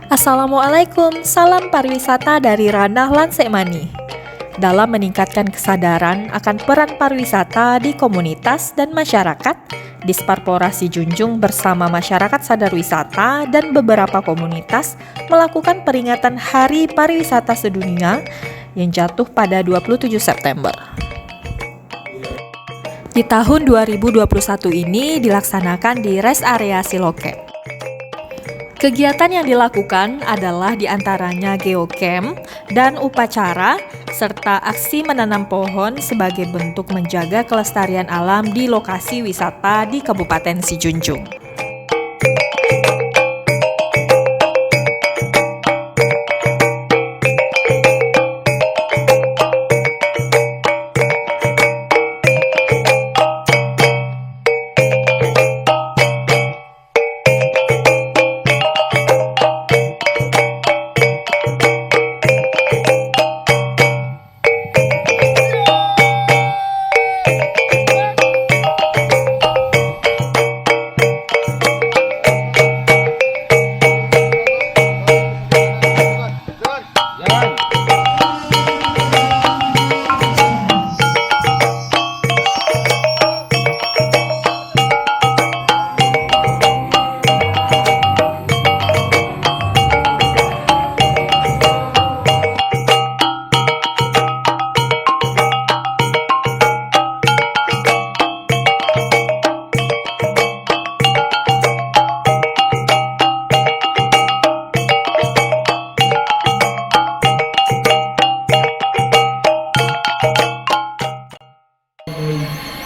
Assalamualaikum, salam pariwisata dari Ranah Lansekmani. Dalam meningkatkan kesadaran akan peran pariwisata di komunitas dan masyarakat, Disparpora Sijunjung bersama masyarakat sadar wisata dan beberapa komunitas melakukan peringatan Hari Pariwisata Sedunia yang jatuh pada 27 September. Di tahun 2021 ini dilaksanakan di Rest Area Siloke. Kegiatan yang dilakukan adalah diantaranya geocamp dan upacara, serta aksi menanam pohon sebagai bentuk menjaga kelestarian alam di lokasi wisata di Kabupaten Sijunjung.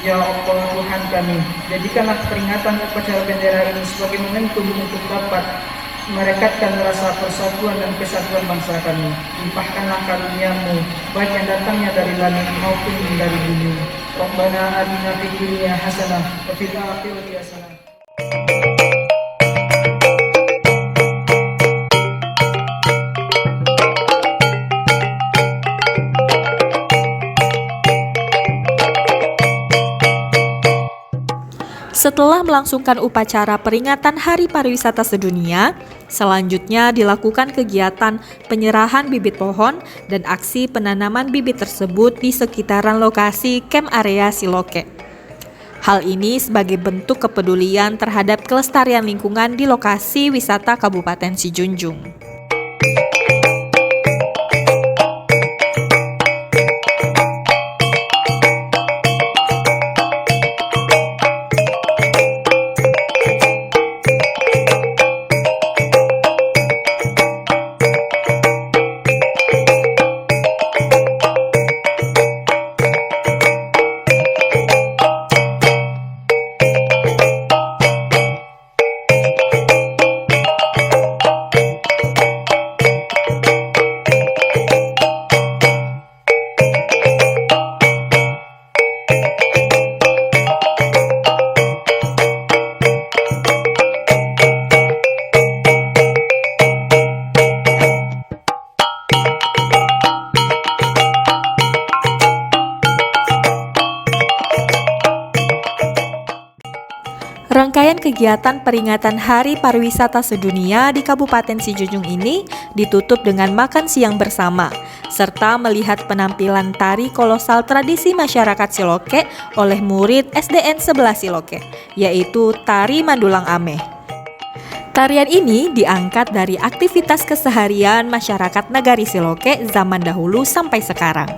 Ya Allah Tuhan kami, jadikanlah peringatan upacara bendera ini sebagai momentum untuk dapat merekatkan rasa persatuan dan kesatuan bangsa kami. Limpahkanlah karunia-Mu, baik yang datangnya dari langit maupun dari bumi. Rabbana atina fid dunya hasanah wa fil akhirati hasanah. Setelah melangsungkan upacara peringatan Hari Pariwisata Sedunia, selanjutnya dilakukan kegiatan penyerahan bibit pohon dan aksi penanaman bibit tersebut di sekitaran lokasi Camp Area Siloke. Hal ini sebagai bentuk kepedulian terhadap kelestarian lingkungan di lokasi wisata Kabupaten Sijunjung. Rangkaian kegiatan peringatan Hari Pariwisata Sedunia di Kabupaten Sijunjung ini ditutup dengan makan siang bersama, serta melihat penampilan tari kolosal tradisi masyarakat Siloke oleh murid SDN 11 Siloke, yaitu Tari Mandulang Ameh. Tarian ini diangkat dari aktivitas keseharian masyarakat Nagari Siloke zaman dahulu sampai sekarang.